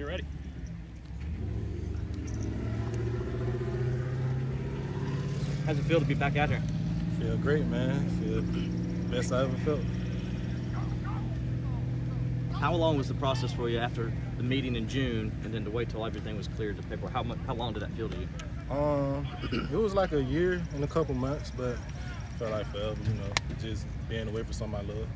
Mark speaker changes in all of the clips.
Speaker 1: you're ready.
Speaker 2: How's it feel to be back out here?
Speaker 3: Feel great, man. Feel best I ever felt.
Speaker 2: How long was the process for you after the meeting in June and then to wait till everything was cleared to paper? How long did that feel to you?
Speaker 3: It was like a year and a couple months, but felt like forever, just being away from something I love.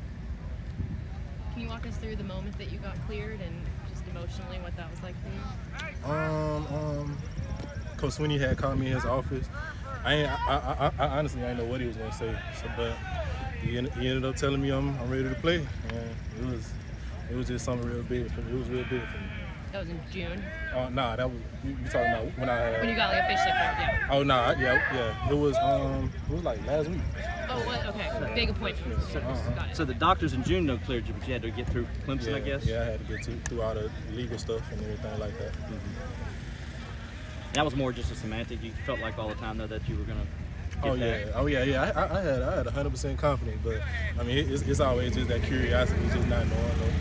Speaker 4: Can you walk us through the moment that you got cleared and just emotionally what that was like for you?
Speaker 3: Coach Sweeney had called me in his office. I honestly I didn't know what he was gonna say, but he ended up telling me I'm ready to play, and it was just something real big for me. It was real big for me.
Speaker 4: That was in June?
Speaker 3: Nah, that was you talking about when I had.
Speaker 4: When you got like officially cleared, yeah.
Speaker 3: Oh nah, yeah. It was like last week.
Speaker 4: Oh, what? Okay. Big appointment. Got it.
Speaker 2: So the doctors in June no cleared you, but you had to get through Clemson,
Speaker 3: Yeah,
Speaker 2: I guess?
Speaker 3: Yeah, I had to get through all the legal stuff and everything like that.
Speaker 2: That was more just a semantic. You felt like all the time though that you were gonna get back.
Speaker 3: Oh yeah. I had 100% confidence, but I mean it's always just that curiosity, just not knowing.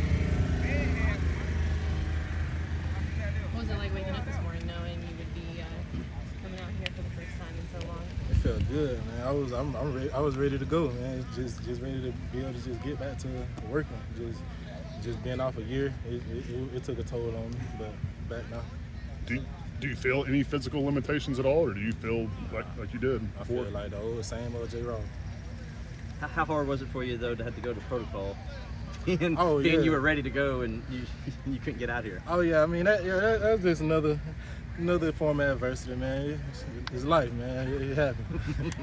Speaker 4: What was it like waking up this morning knowing you would be coming out here for the first time in so long?
Speaker 3: It felt good, man. I was ready to go, man. Just ready to be able to just get back to working. Just being off a year, it took a toll on me, but back now.
Speaker 1: Do you feel any physical limitations at all, or do you feel like you did before?
Speaker 3: I feel like the same old J. Ross.
Speaker 2: How hard was it for you though to have to go to protocol? and
Speaker 3: yeah.
Speaker 2: you were ready to go and you couldn't get out here.
Speaker 3: Oh yeah, I mean that's just another form of adversity, man. It's life, man. It happens.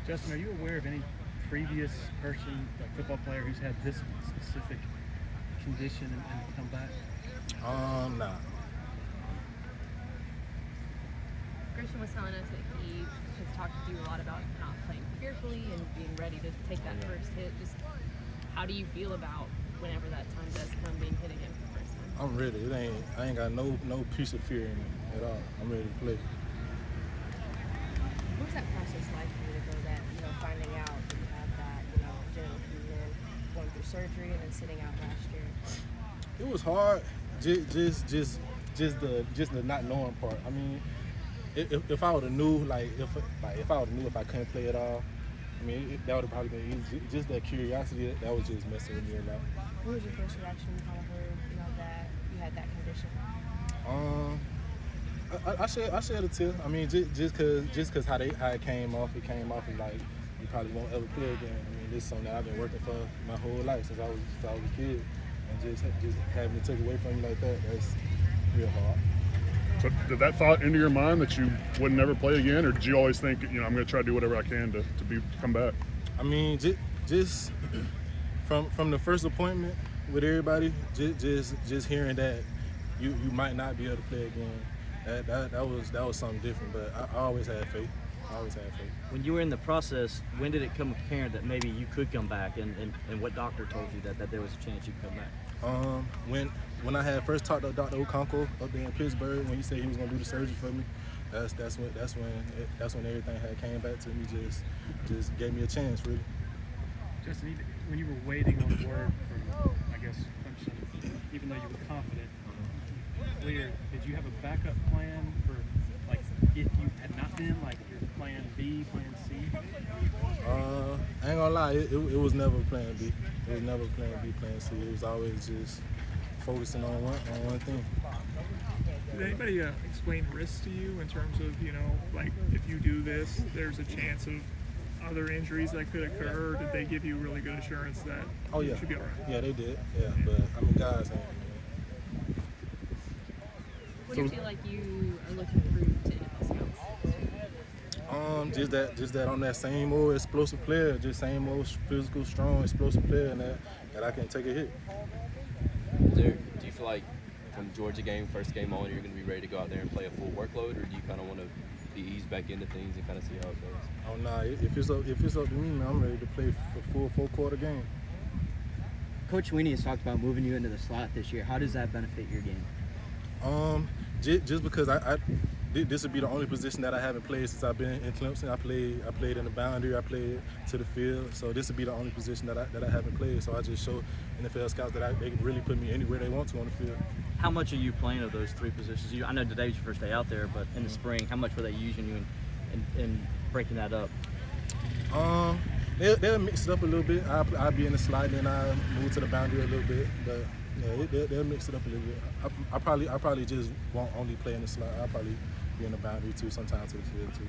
Speaker 5: Justyn, are you aware of any previous person, like football player, who's had this specific condition and come back?
Speaker 3: Nah.
Speaker 4: Christian was telling us that he has talked to you a lot about not playing fearfully and being ready to take that first hit. Just how do you feel about whenever that time does come, being hit again for the first time?
Speaker 3: I'm ready. I ain't got no piece of fear in me at all. I'm ready to play.
Speaker 6: What was that process like for you to go that, finding out that you have that, genital fusion, going through surgery and then sitting out last year?
Speaker 3: It was hard. Just the not knowing part. I mean, if I would have knew, if I would have knew if I couldn't play at all, I mean, that would have probably been easy. Just that curiosity, that was just messing with me a lot.
Speaker 6: What was your first reaction when you kind of heard, that you had that condition?
Speaker 3: I shed a tear. I mean, just cause how it came off as like you probably won't ever play again. I mean, this is something that I've been working for my whole life since I was a kid, and just having it taken away from you like that, that's real hard.
Speaker 1: So did that thought into your mind that you would never play again, or did you always think, I'm going to try to do whatever I can to come back?
Speaker 3: I mean, just from the first appointment with everybody, just hearing that you might not be able to play again, that was something different. But I always had faith.
Speaker 2: When you were in the process, when did it become apparent that maybe you could come back, and what doctor told you that there was a chance you could come back?
Speaker 3: When I had first talked to Dr. Okonkwo up there in Pittsburgh, when he said he was gonna do the surgery for me, that's when everything had came back to me. Just gave me a chance, really.
Speaker 5: Justyn, when you were waiting on word from, I guess, Clemson, even though you were confident, clear, did you have a backup plan for, if you had not been, your plan B, plan C?
Speaker 3: I ain't gonna lie, it was never plan B. It was never plan B, plan C. It was always just focusing on one thing.
Speaker 7: Did anybody explain risks to you in terms of, if you do this, there's a chance of other injuries that could occur? Or did they give you really good assurance that you should be all right?
Speaker 3: Yeah, they did. Yeah, but I mean, guys, man.
Speaker 4: What do you feel like you are looking to prove to NFL scouts?
Speaker 3: Just that I'm that same old explosive player, just same old physical, strong, explosive player, and that I can take a hit.
Speaker 8: Do you feel like from Georgia game, first game on, you're going to be ready to go out there and play a full workload, or do you kind of want to be eased back into things and kind of see how it goes?
Speaker 3: Oh nah, if it's up to me, man, I'm ready to play for full 4-quarter game.
Speaker 9: Coach Sweeney has talked about moving you into the slot this year. How does that benefit your game?
Speaker 3: Just because this would be the only position that I haven't played since I've been in Clemson. I played in the boundary, I played to the field. So this would be the only position that I haven't played. So I just show NFL scouts that they can really put me anywhere they want to on the field.
Speaker 2: How much are you playing of those three positions? I know today's your first day out there, but in the spring, how much were they using you in breaking that up?
Speaker 3: They'll mix it up a little bit. I'll be in the slide, then I move to the boundary a little bit. But yeah, they'll mix it up a little bit. I probably just won't only play in the slide. I'll probably be in the boundary too, sometimes to the field too.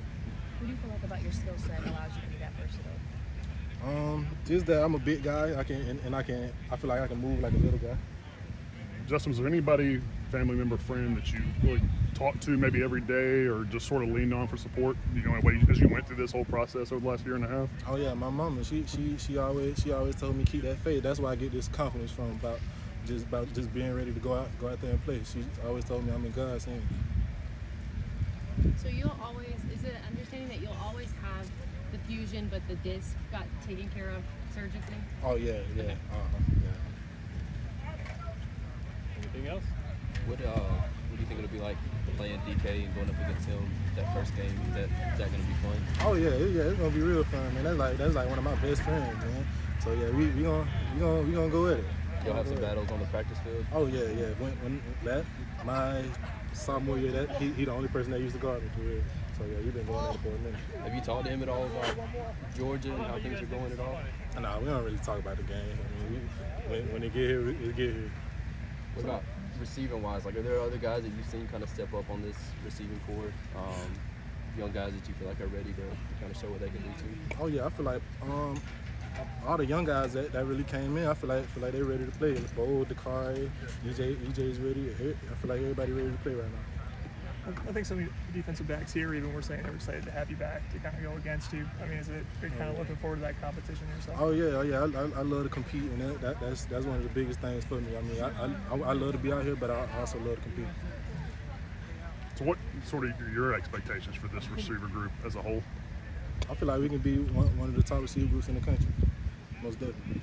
Speaker 6: What do you feel like about your skill set allows you to be that versatile?
Speaker 3: Just that I'm a big guy. I feel like I can move like a little guy.
Speaker 1: Justin, was there anybody, family member, friend that you really talked to maybe every day or just sort of leaned on for support, as you went through this whole process over the last year and a half?
Speaker 3: Oh yeah, my mama. She always told me keep that faith. That's where I get this confidence from about just being ready to go out there and play. She always told me I'm in God's hands.
Speaker 4: So is it understanding that you'll always have the fusion, but the disc got taken care of surgically?
Speaker 3: Oh yeah.
Speaker 4: Okay.
Speaker 5: Anything else?
Speaker 8: What do you think it'll be like playing DK and going up against him that first game? Is that going to be fun?
Speaker 3: Oh yeah, it's gonna be real fun, man. That's like one of my best friends, man. So yeah, we gonna go at it.
Speaker 8: Y'all have some battles on the practice field?
Speaker 3: Oh yeah. When my sophomore year, he the only person that used to guard me for real. So yeah, we've been going at it for a minute.
Speaker 8: Have you talked to him at all about Georgia and how things are going at all?
Speaker 3: No, we don't really talk about the game. I mean, when they get here, we get here.
Speaker 8: What about receiving wise? Like, are there other guys that you've seen kind of step up on this receiving core? Young guys that you feel like are ready to kind of show what they can do too?
Speaker 3: Oh yeah, I feel like all the young guys that really came in, I feel like they're ready to play. Bo, Dakari, EJ's ready. I feel like everybody ready to play right now.
Speaker 7: I think some of the defensive backs here even were saying they were excited to have you back to kind of go against you. I mean, is it you're kind of looking forward to that competition yourself?
Speaker 3: Oh yeah. I love to compete, and that's one of the biggest things for me. I mean, I love to be out here, but I also love to compete.
Speaker 1: So what sort of your expectations for this receiver group as a whole?
Speaker 3: I feel like we can be one of the top receiver groups in the country, most definitely.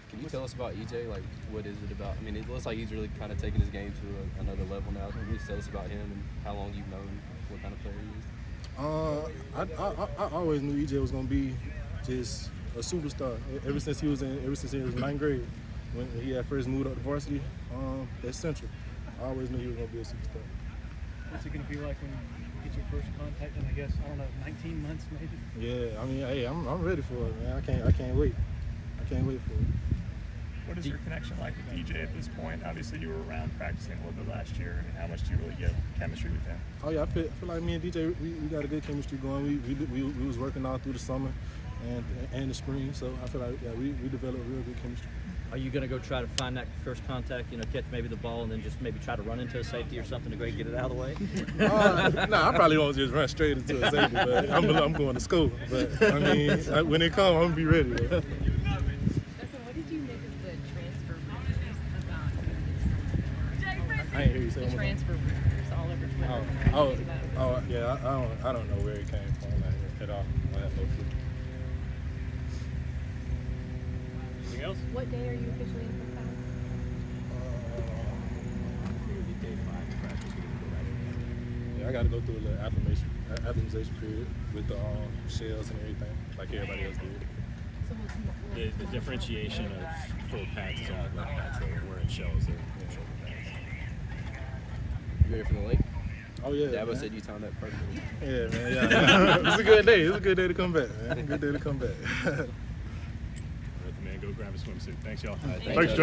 Speaker 8: Can you tell us about EJ? Like, what is it about? I mean, it looks like he's really kind of taking his game to another level now. Can you tell us about him and how long you've known what kind of player he is?
Speaker 3: I always knew EJ was gonna be just a superstar. Ever since he was in ninth grade, when he had first moved up to varsity at Central, I always knew he was gonna be a superstar.
Speaker 5: What's it going to be like when you get your first contact in, I guess, 19 months maybe?
Speaker 3: Yeah, I mean, hey, I'm ready for it, man. I can't wait. I can't wait for it.
Speaker 7: What is your connection like with DJ at this point? Obviously, you were around practicing a little bit last year. I mean, how much do you really get chemistry with him?
Speaker 3: Oh yeah, I feel like me and DJ, we got a good chemistry going. We was working all through the summer and the spring, so I feel like we developed real good chemistry.
Speaker 2: Are you going to go try to find that first contact, catch maybe the ball and then just maybe try to run into a safety or something to go get it out of the way?
Speaker 3: Nah, I probably won't just run straight into a safety, but I'm going to school. But I mean, when it comes, I'm gonna be ready.
Speaker 4: Justin, what did you make of the transfer rumors about
Speaker 3: I ain't hear you say
Speaker 4: the
Speaker 3: one more time.
Speaker 4: transfer rumors all over Twitter?
Speaker 3: Oh, yeah. I don't know where it came from at all. I have no clue.
Speaker 5: Anything else?
Speaker 4: What day are you officially in for class?
Speaker 3: Yeah, I got to go through a little acclimatization period with the shells and everything, like everybody else did.
Speaker 4: So what's
Speaker 10: The differentiation of full pads is all left pads. They're wearing shells. They're shoulder pads.
Speaker 8: You ready for the lake?
Speaker 3: Oh yeah.
Speaker 8: Dabo
Speaker 3: man.
Speaker 8: said you timed that perfectly.
Speaker 3: Yeah, man. Yeah. It's a good day. It's a good day to come back, man. Good day to come back.
Speaker 10: All right, man, go grab a swimsuit. Thanks, y'all.
Speaker 8: All right,
Speaker 1: Thanks, Justin.